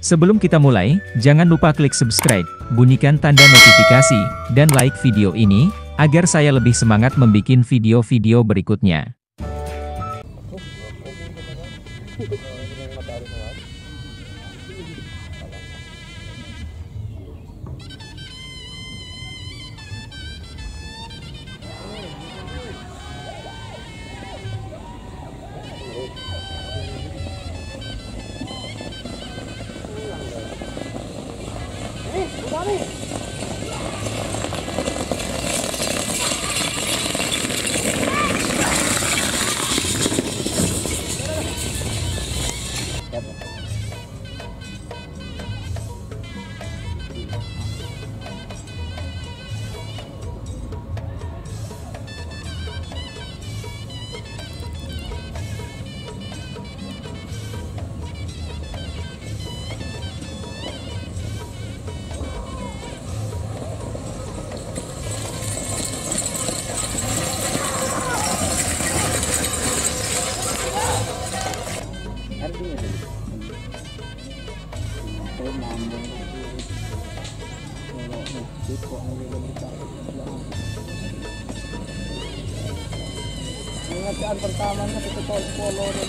Sebelum kita mulai, jangan lupa klik subscribe, bunyikan tanda notifikasi, dan like video ini, agar saya lebih semangat membuat video-video berikutnya. Pengerjaan pertamanya itu polo dan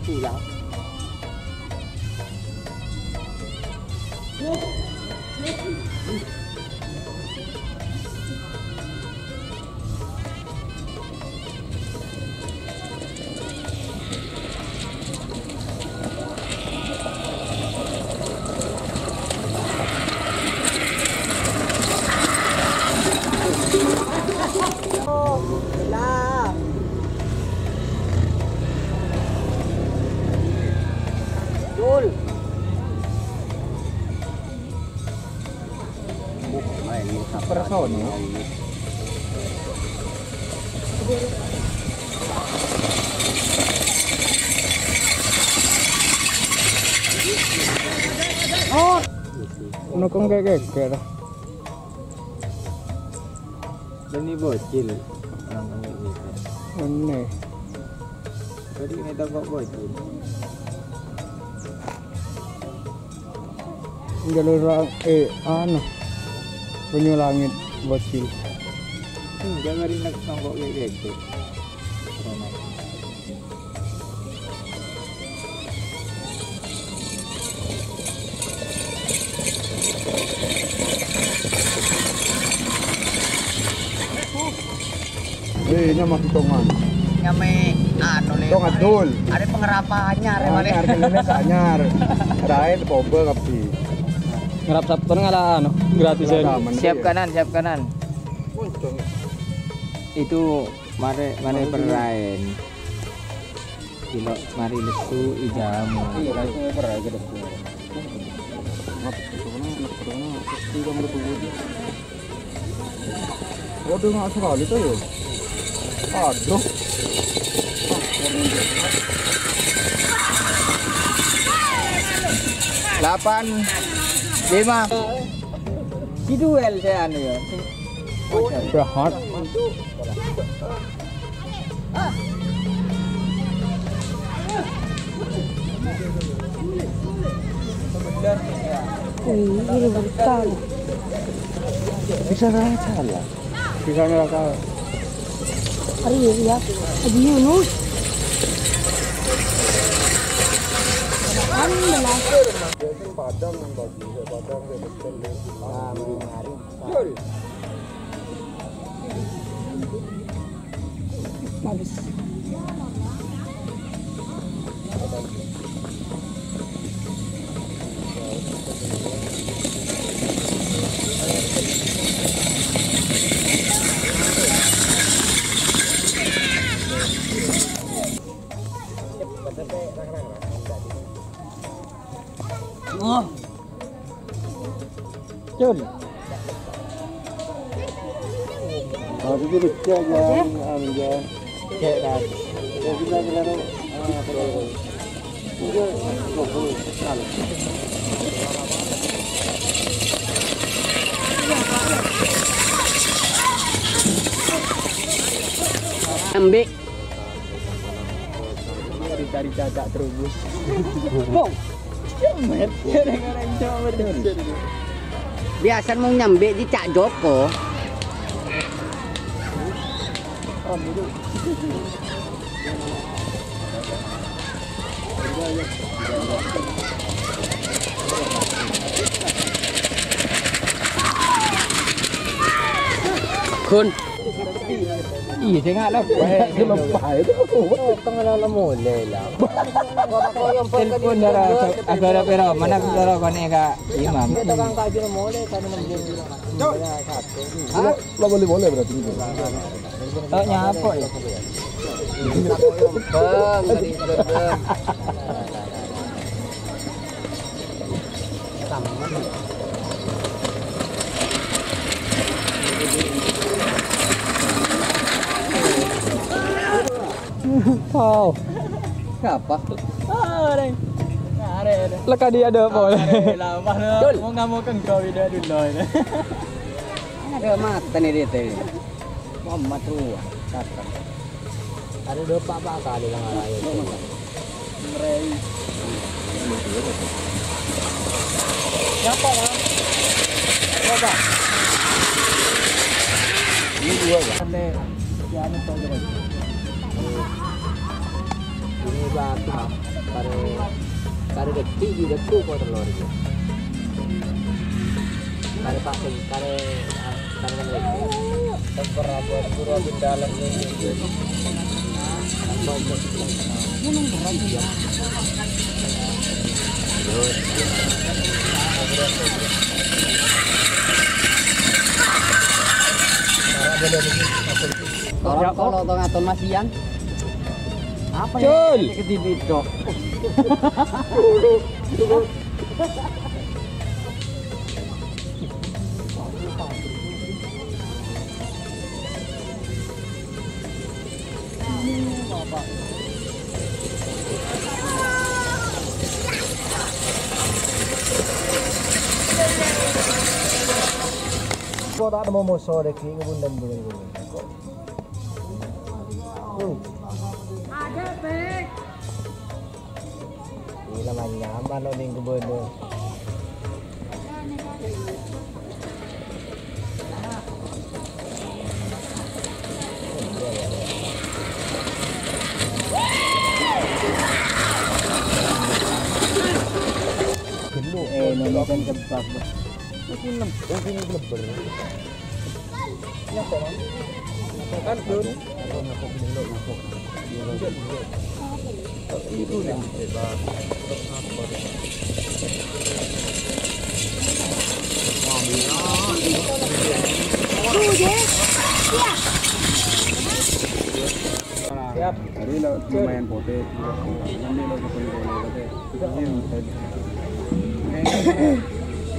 pulang. Persona. Oh, nukung geger. Ini bocil orang kami gitu. Aneh. Tadi ini tak kok bocil. Jalur anu penyu langit bocil. Jangan rindak songkok kayak gitu. Ini masih tongan. Nyame anu le. Tongan dul. Ada pengerapannya re male. Artinya anyar. Rae pobe kapi. Ngerap sapton ngala anu gratis ya. Siap kanan. Itu mare perain. Kilo mari lesu ijamu. Iya, itu perai ke depan. Waduh, nggak sekali tuh ya. Aduh. 8, 5. Di duel saya anu ya. Jahat. Ini bertal. Bisa salah. Bisa neraka. Hari ya, Haji Yunus. Padang yang bagus, padang yang betul. Bagus. Oh. Jul. Tapi itu lucu aja, aja. Kayak dah. Ya kita kalau Ambek. Cari cacak terus. Bong. Biasa mau nyambe di Cak Joko. Kun. Iya, saya nggak lah. itu lemah itu. Tengah mulai lah. Telepon darah agak pero mana darah kau ni kak imam. Lah boleh berarti itu. Oh nyapa ya? Kau. Apa? Lekah dia ada apa? Mau nggak mau kengkau dia dulu. Ada mata nih dia teh. Muhammad Ruah. Ada dua pak kali yang lain. Merei. Siapa lah? Siapa? Ini dua kan? Ya anu tahu dia. Ini batu. Kare detik di detik kau telur itu. Kare pakai kare lagi. Temperabur pura dalam ini. Kalau ngaton masian. Apa Cul. ya? Ketibito. Kau tak ada mau sore kini bundan dulu. Ada, Bek. Ini namanya aman lo ning kebun lo. Nonton kebab. Yang sini lebar. Kan dun. Itu yang Siap. Hari lumayan pote. Nanti lo ketemu boleh.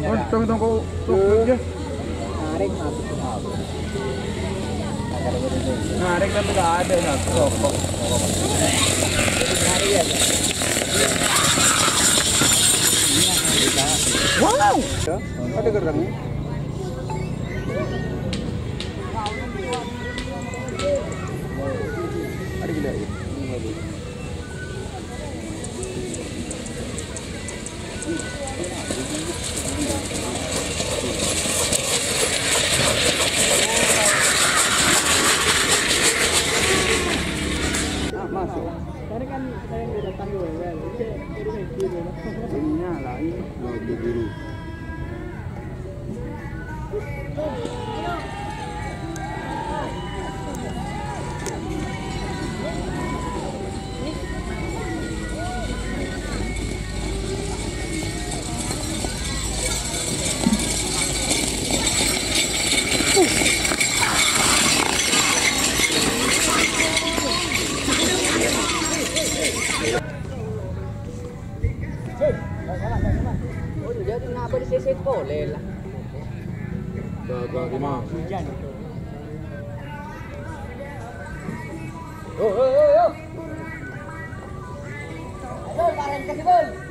Tong kau tuk dia. Narik masuk ke bawah. Narik tapi nggak ada satu rokok. Narik ya. Wow. Ada gerang. Ada gila ya. Masuk. Karena kan saya yang datang dulu kan. Jadi kayak gitu. Ininya lain biru. Oh, jadi ngapa di sisi boleh lah. Gagal gimana? Hujan. Oh. Ayo, parent kasih bol.